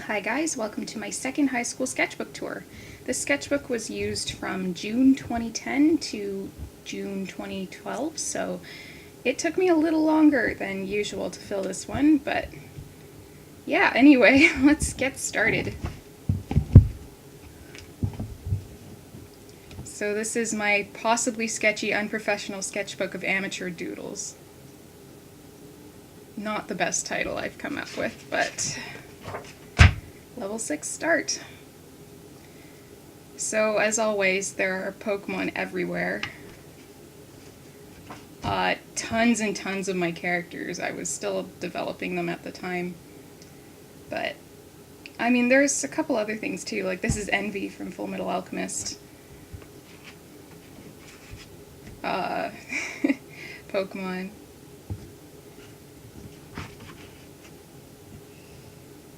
Hi guys, welcome to my second high school sketchbook tour. This sketchbook was used from June 2010 to June 2012, so it took me a little longer than usual to fill this one, but yeah, anyway, let's get started. So this is my possibly sketchy, unprofessional sketchbook of amateur doodles. Not the best title I've come up with, but level 6 start. So as always, there are Pokemon everywhere. Tons and tons of my characters. I was still developing them at the time. But, I mean, there's a couple other things too, like this is Envy from Full Metal Alchemist. Pokemon.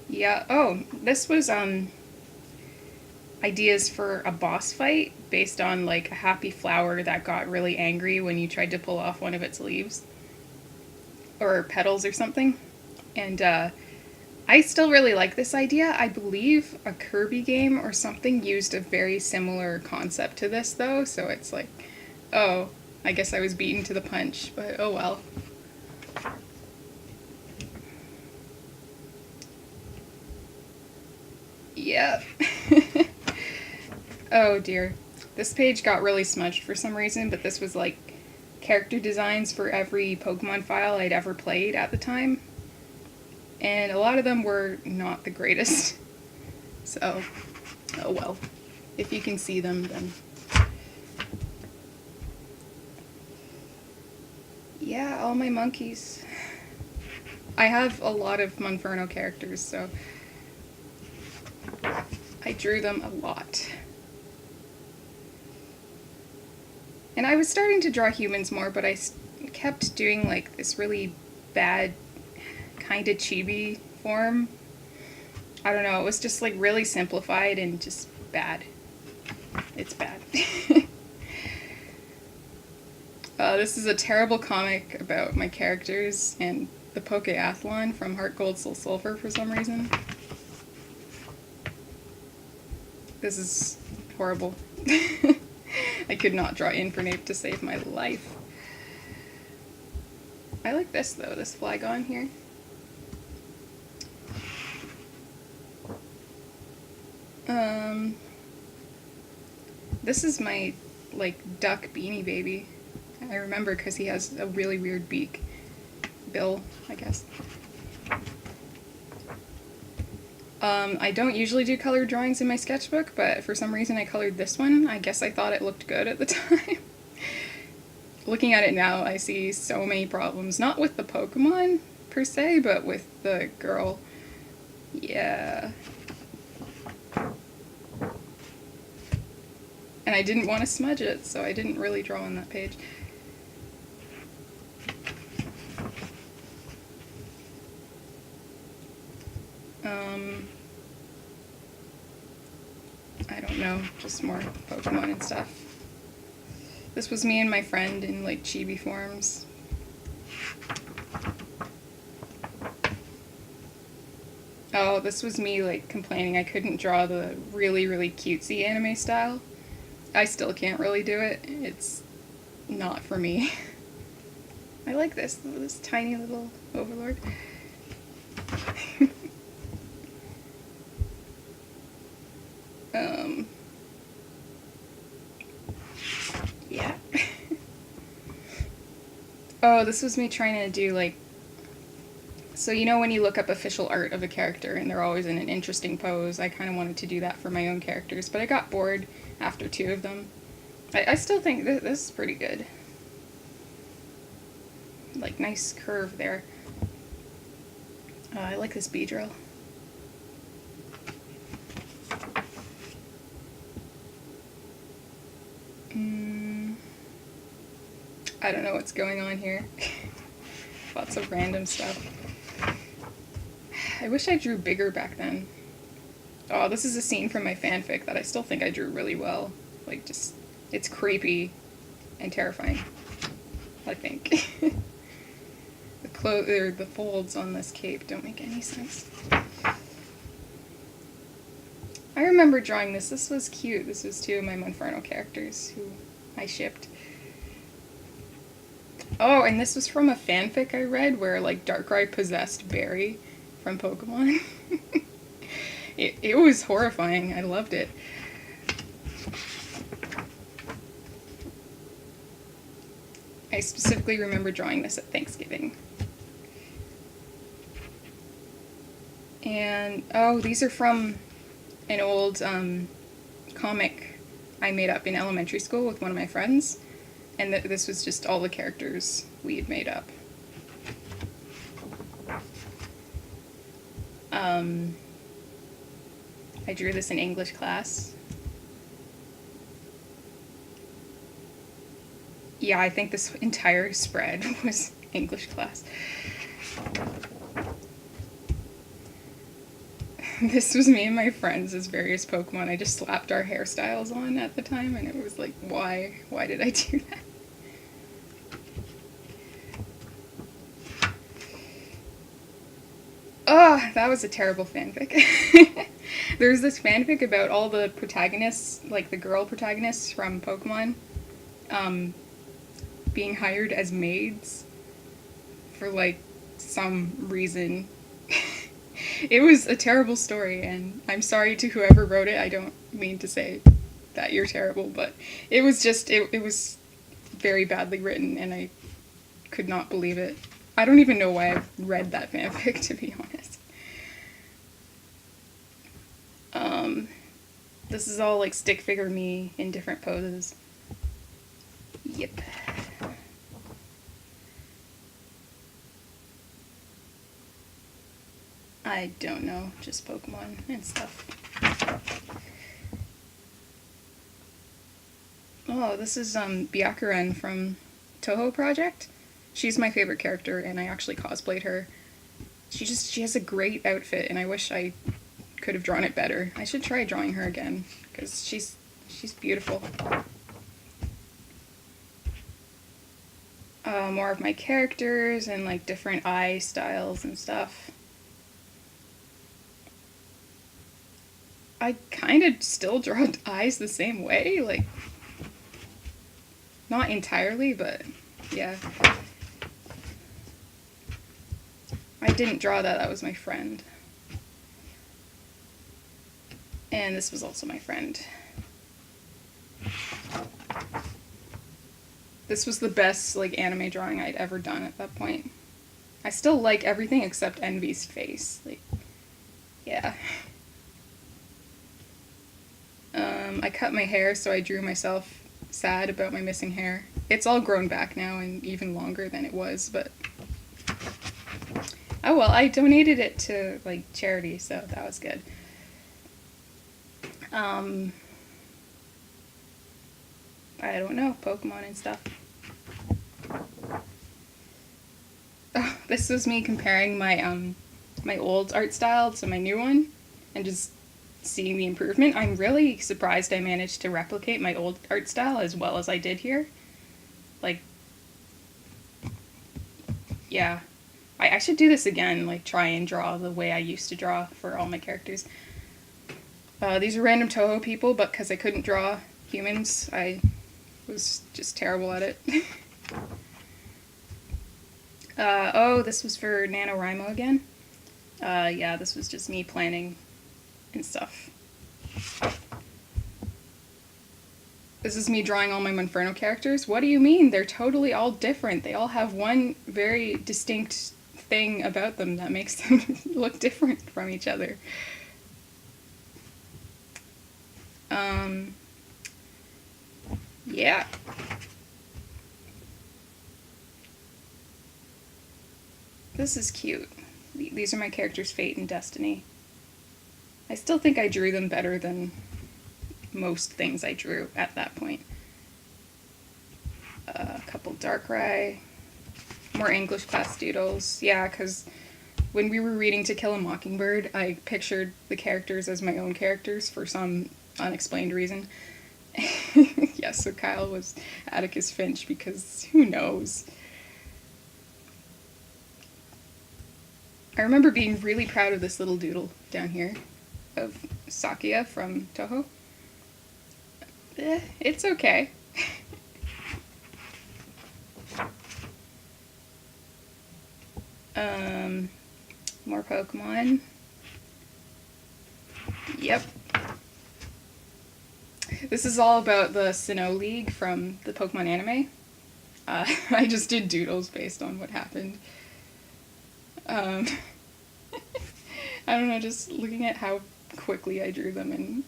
Yeah, oh, this was, ideas for a boss fight based on, like, a happy flower that got really angry when you tried to pull off one of its leaves. Or petals or something. And, I still really like this idea. I believe a Kirby game or something used a very similar concept to this, though, so it's like, oh, I guess I was beaten to the punch, but oh well. Yep. Oh dear. This page got really smudged for some reason, but this was like character designs for every Pokemon file I'd ever played at the time. And a lot of them were not the greatest. So, oh well. If you can see them, then... Yeah, all my monkeys. I have a lot of Monferno characters, so I drew them a lot. And I was starting to draw humans more, but I kept doing like this really bad kind of chibi form. I don't know, it was just like really simplified and just bad. It's bad. This is a terrible comic about my characters and the Pokeathlon from Heart Gold Soul Silver for some reason. This is horrible. I could not draw Infernape to save my life. I like this though, this Flygon here. This is my, like, duck Beanie Baby. I remember because he has a really weird beak. Bill, I guess. I don't usually do colored drawings in my sketchbook, but for some reason I colored this one. I guess I thought it looked good at the time. Looking at it now, I see so many problems. Not with the Pokemon, per se, but with the girl. Yeah. And I didn't want to smudge it, so I didn't really draw on that page. I don't know, just more Pokemon and stuff. This was me and my friend in, like, chibi forms. Oh, this was me, like, complaining I couldn't draw the really, really cutesy anime style. I still can't really do it. It's not for me. I like this tiny little overlord. Yeah. Oh, this was me trying to do, like... So you know when you look up official art of a character and they're always in an interesting pose, I kind of wanted to do that for my own characters, but I got bored after 2 of them. I still think this is pretty good. Like, nice curve there. I like this Beedrill. I don't know what's going on here. Lots of random stuff. I wish I drew bigger back then. Oh, this is a scene from my fanfic that I still think I drew really well. Like, just, it's creepy and terrifying, I think. The folds on this cape don't make any sense. I remember drawing this. This was cute. This was two of my Monferno characters who I shipped. Oh, and this was from a fanfic I read where, like, Darkrai possessed Barry from Pokemon. It was horrifying. I loved it. I specifically remember drawing this at Thanksgiving. And, oh, these are from an old comic I made up in elementary school with one of my friends. And this was just all the characters we had made up. I drew this in English class. Yeah, I think this entire spread was English class. This was me and my friends as various Pokemon. I just slapped our hairstyles on at the time, and it was like, why? Why did I do that? Oh, that was a terrible fanfic. There's this fanfic about all the protagonists, like the girl protagonists from Pokemon, being hired as maids for, like, some reason. It was a terrible story, and I'm sorry to whoever wrote it. I don't mean to say that you're terrible, but it was just, it was very badly written, and I could not believe it. I don't even know why I've read that fanfic, to be honest. This is all, like, stick figure me in different poses. Yep. I don't know, just Pokemon and stuff. Oh, this is Byakuren from Toho Project. She's my favorite character, and I actually cosplayed her. She has a great outfit, and I wish I could have drawn it better. I should try drawing her again, because she's beautiful. More of my characters and, like, different eye styles and stuff. I kind of still draw eyes the same way, like, not entirely, but yeah. I didn't draw that, that was my friend. And this was also my friend. This was the best, like, anime drawing I'd ever done at that point. I still like everything except Envy's face, like, yeah. I cut my hair, so I drew myself sad about my missing hair. It's all grown back now and even longer than it was, but oh well, I donated it to, like, charity, so that was good. I don't know, Pokemon and stuff. Oh, this was me comparing my my old art style to my new one, and just seeing the improvement. I'm really surprised I managed to replicate my old art style as well as I did here. Like, yeah. I should do this again, like, try and draw the way I used to draw for all my characters. These are random Toho people, but because I couldn't draw humans, I was just terrible at it. Oh, this was for NaNoWriMo again. Yeah, this was just me planning and stuff. This is me drawing all my Monferno characters. What do you mean? They're totally all different. They all have one very distinct thing about them that makes them look different from each other. Yeah. This is cute. These are my characters' Fate and Destiny. I still think I drew them better than most things I drew at that point. A couple Darkrai, more English class doodles. Yeah, because when we were reading To Kill a Mockingbird, I pictured the characters as my own characters for some unexplained reason. Yeah, so Kyle was Atticus Finch because who knows? I remember being really proud of this little doodle down here. of Sakuya from Toho. It's okay. More Pokemon. Yep. This is all about the Sinnoh League from the Pokemon anime. I just did doodles based on what happened. I don't know, just looking at how quickly I drew them and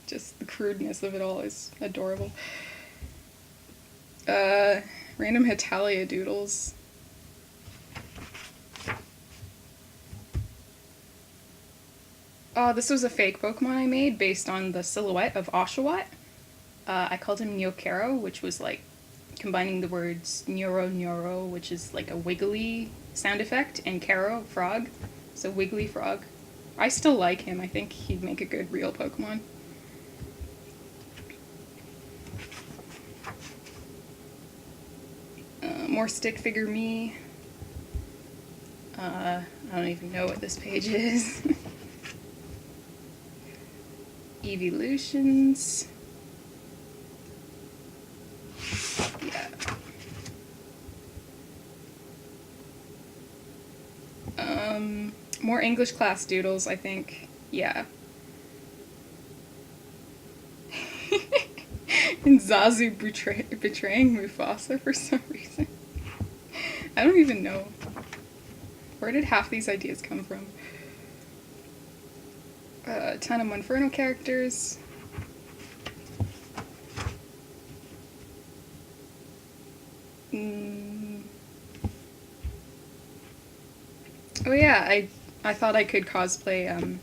just the crudeness of it all is adorable. Random Hetalia doodles. Oh, this was a fake Pokemon I made based on the silhouette of Oshawott. I called him Nyokero, which was like combining the words Nyoro Nyoro, which is like a wiggly sound effect, and Kero, frog. So wiggly frog. I still like him. I think he'd make a good real Pokemon. More stick figure me. I don't even know what this page is. Evolutions. Yeah. More English class doodles, I think. Yeah. And Zazu betraying Mufasa for some reason. I don't even know. Where did half these ideas come from? A ton of Monferno characters. Oh yeah, I thought I could cosplay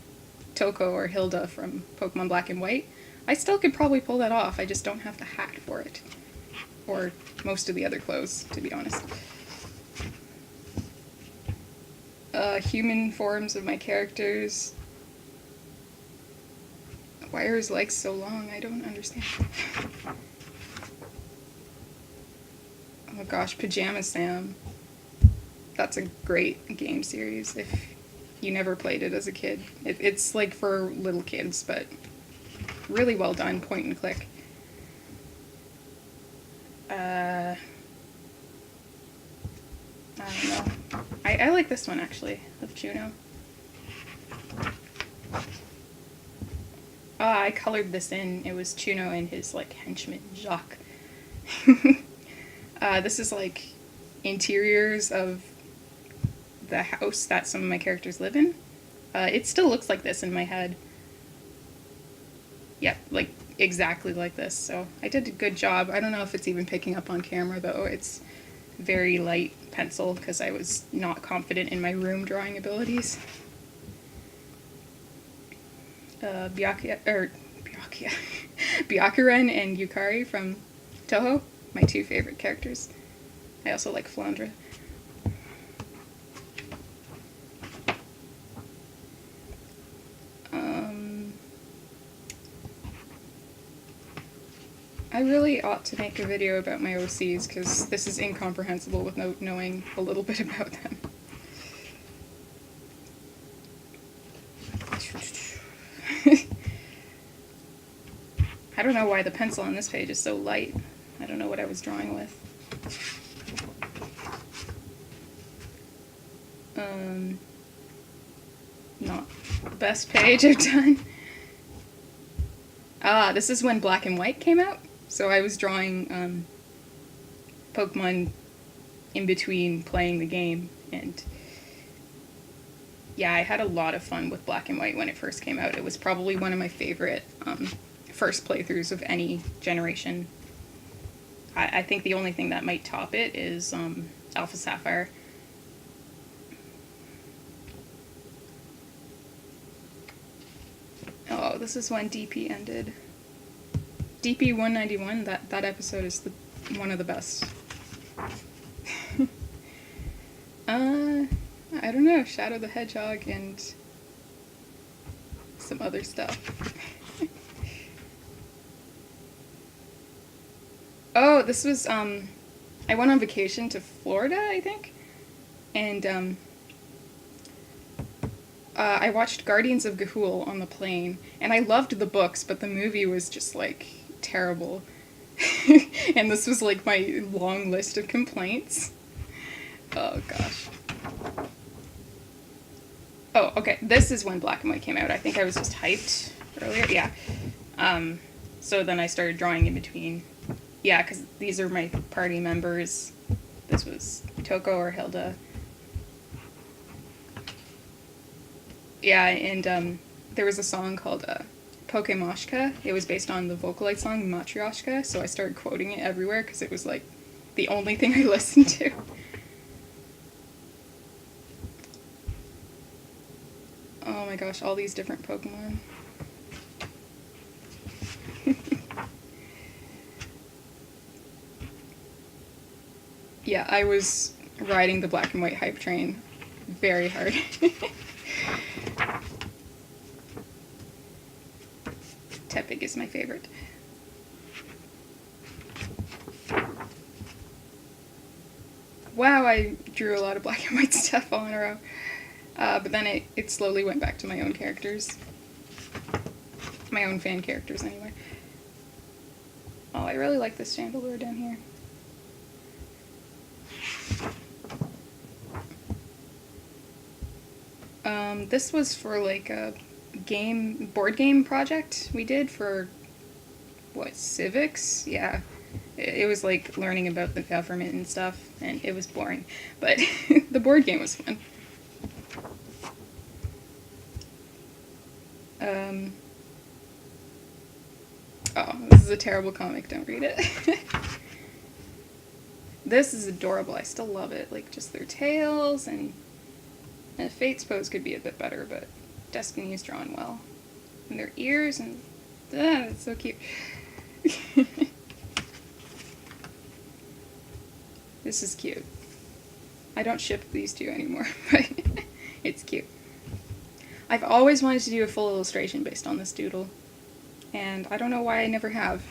Toko or Hilda from Pokemon Black and White. I still could probably pull that off, I just don't have the hat for it. Or most of the other clothes, to be honest. Human forms of my characters. Why are his legs so long? I don't understand. Oh gosh, Pajama Sam. That's a great game series if you never played it as a kid. It's like for little kids, but really well done, point and click. I don't know. I like this one actually, of Juno. I colored this in. It was Chuno and his like henchman Jacques. This is like interiors of the house that some of my characters live in. It still looks like this in my head. Yep, like exactly like this. So I did a good job. I don't know if it's even picking up on camera though. It's very light pencil because I was not confident in my room drawing abilities. Byakuren and Yukari from Toho, my two favorite characters. I also like Flandre. I really ought to make a video about my OCs because this is incomprehensible without knowing a little bit about them. I don't know why the pencil on this page is so light. I don't know what I was drawing with. Not the best page I've done. This is when Black and White came out. So I was drawing Pokemon in between playing the game, and yeah, I had a lot of fun with Black and White when it first came out. It was probably one of my favorite first playthroughs of any generation. I think the only thing that might top it is Alpha Sapphire. Oh, this is when DP ended. DP 191, that episode is one of the best. I don't know, Shadow the Hedgehog and some other stuff. Oh, this was, I went on vacation to Florida, I think, and, I watched Guardians of Ga'Hoole on the plane, and I loved the books, but the movie was just like terrible. And this was like my long list of complaints. Oh gosh. Oh, okay. This is when Black and White came out. I think I was just hyped earlier. Yeah. So then I started drawing in between. Yeah, because these are my party members. This was Toko or Hilda. Yeah, and there was a song called Pokemoshka. It was based on the Vocaloid song Matryoshka, so I started quoting it everywhere because it was like the only thing I listened to. Oh my gosh, all these different Pokemon. Yeah, I was riding the Black and White hype train very hard. Tepig is my favorite. Wow, I drew a lot of Black and White stuff all in a row. But then it slowly went back to my own characters. My own fan characters, anyway. Oh, I really like this chandelier down here. This was for like a board game project we did for, what, civics? Yeah. It was like learning about the government and stuff, and it was boring. But the board game was fun. Oh, this is a terrible comic, don't read it. This is adorable, I still love it. Like, just their tails, and Fate's pose could be a bit better, but Destiny is drawn well. And their ears, and it's so cute. This is cute. I don't ship these two anymore, but it's cute. I've always wanted to do a full illustration based on this doodle, and I don't know why I never have.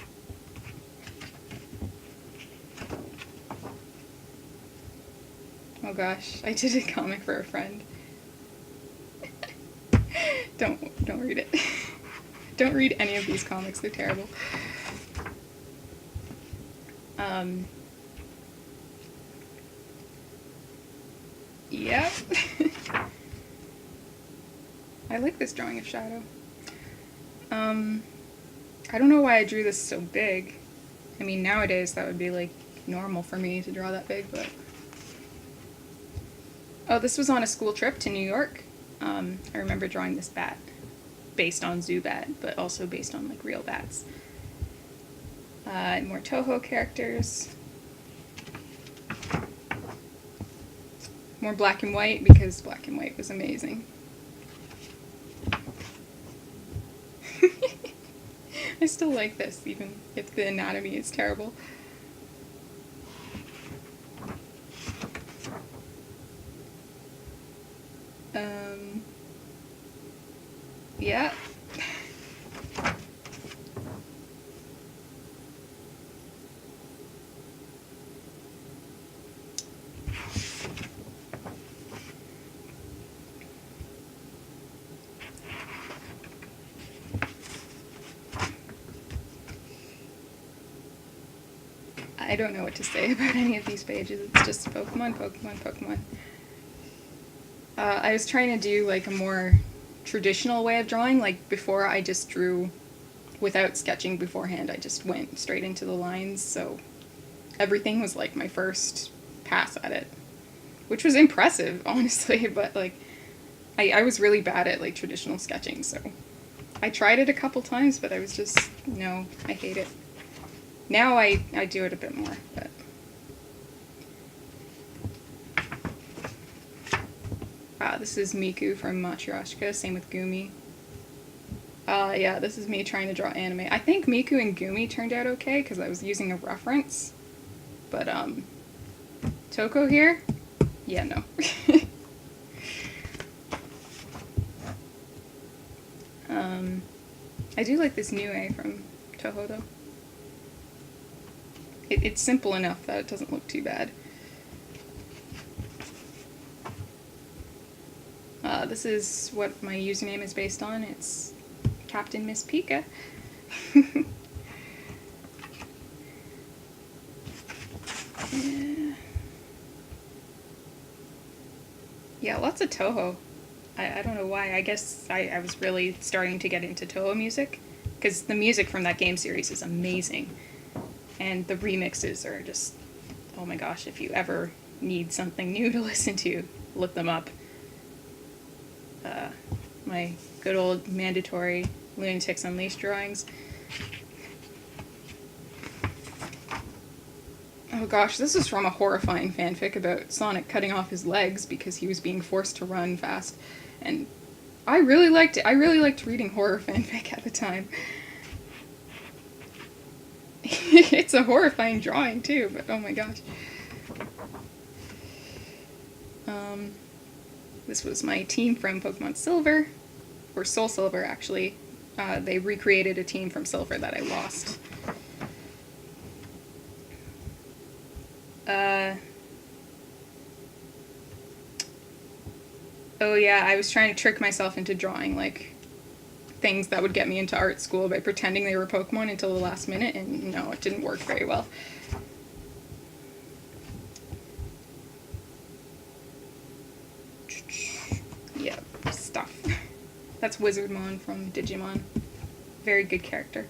Oh gosh, I did a comic for a friend. Don't read it. Don't read any of these comics, they're terrible. Yep. I like this drawing of Shadow. I don't know why I drew this so big. I mean, nowadays that would be like normal for me to draw that big, but... Oh, this was on a school trip to New York. I remember drawing this bat based on Zubat, but also based on like real bats. More Toho characters. More Black and White, because Black and White was amazing. I still like this, even if the anatomy is terrible. Yeah. I don't know what to say about any of these pages. It's just Pokemon, Pokemon, Pokemon. I was trying to do like a more traditional way of drawing. Like before I just drew without sketching beforehand. I just went straight into the lines, so everything was like my first pass at it. Which was impressive, honestly, but like I was really bad at like traditional sketching, so I tried it a couple times, but I was just, no, I hate it. Now I do it a bit more, but... this is Miku from Matryoshka, same with Gumi. Yeah, this is me trying to draw anime. I think Miku and Gumi turned out okay, because I was using a reference. But, Toko here? Yeah, no. I do like this new A from Toho, though. It's simple enough that it doesn't look too bad. This is what my username is based on. It's Captain Miss Pika. Yeah, lots of Toho. I don't know why. I guess I was really starting to get into Toho music, because the music from that game series is amazing. And the remixes are just, oh my gosh, if you ever need something new to listen to, look them up. My good old mandatory Lunatics Unleashed drawings. Oh gosh, this is from a horrifying fanfic about Sonic cutting off his legs because he was being forced to run fast. And I really liked it. I really liked reading horror fanfic at the time. It's a horrifying drawing too, but oh my gosh. This was my team from Pokemon Silver, or Soul Silver actually. They recreated a team from Silver that I lost. Oh yeah, I was trying to trick myself into drawing like things that would get me into art school by pretending they were Pokemon until the last minute, and no, it didn't work very well. Yeah, stuff. That's Wizardmon from Digimon. Very good character.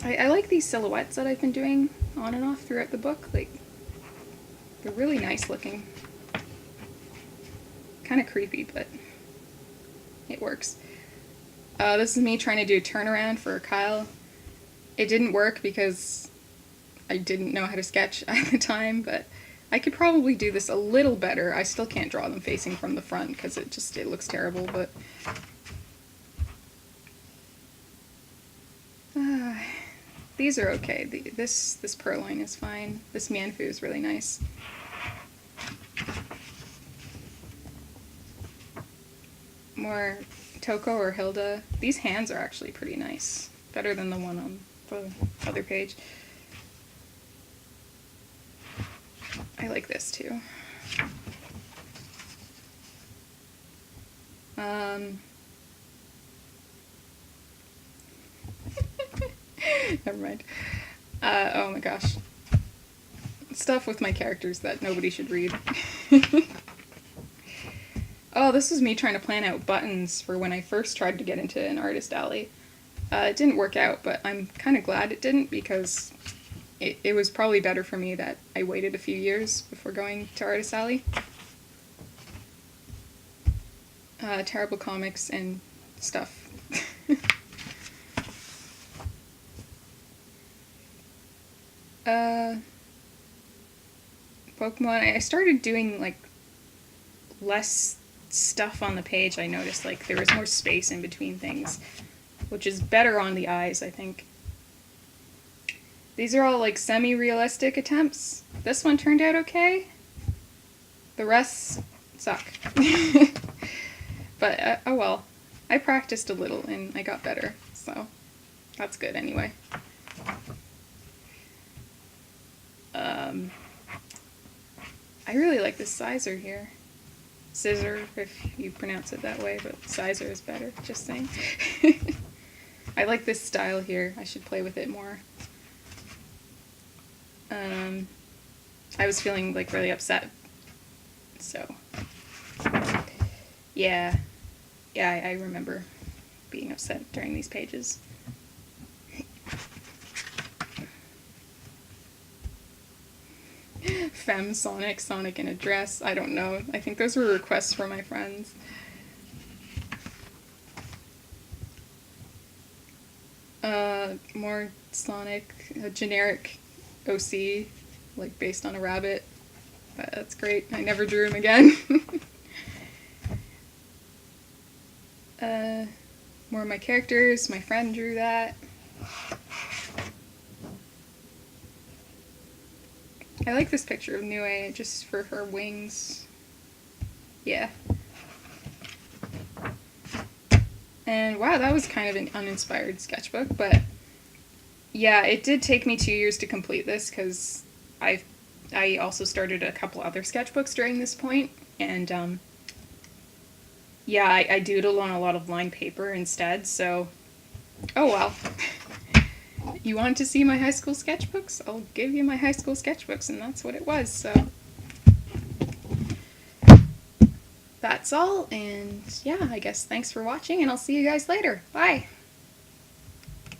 I like these silhouettes that I've been doing on and off throughout the book. Like, they're really nice looking. Kind of creepy, but it works. This is me trying to do a turnaround for Kyle. It didn't work because I didn't know how to sketch at the time, but I could probably do this a little better. I still can't draw them facing from the front because it looks terrible, but these are okay. This Purloin is fine. This Mienfoo is really nice. More Toko or Hilda. These hands are actually pretty nice. Better than the one on the other page. I like this too. Never mind. Oh my gosh. Stuff with my characters that nobody should read. Oh, this is me trying to plan out buttons for when I first tried to get into an artist alley. It didn't work out, but I'm kind of glad it didn't, because it was probably better for me that I waited a few years before going to artist alley. Terrible comics and stuff. Pokemon, I started doing like less stuff on the page. I noticed like there was more space in between things, which is better on the eyes, I think. These are all like semi-realistic attempts. This one turned out okay. The rest suck. But oh well. I practiced a little and I got better, so that's good anyway. I really like this Sizer here. Scissor, if you pronounce it that way, but Sizer is better, just saying. I like this style here. I should play with it more. I was feeling like really upset, so yeah, I remember being upset during these pages. Femme Sonic, Sonic in a dress, I don't know. I think those were requests from my friends. More Sonic, a generic OC, like based on a rabbit. That's great. I never drew him again. More of my characters. My friend drew that. I like this picture of Nue just for her wings. Yeah. And wow, that was kind of an uninspired sketchbook, but Yeah, it did take me 2 years to complete this because I also started a couple other sketchbooks during this point, and yeah, I doodle on a lot of lined paper instead. So, oh well. You want to see my high school sketchbooks? I'll give you my high school sketchbooks, and that's what it was. So that's all, and yeah, I guess thanks for watching, and I'll see you guys later. Bye.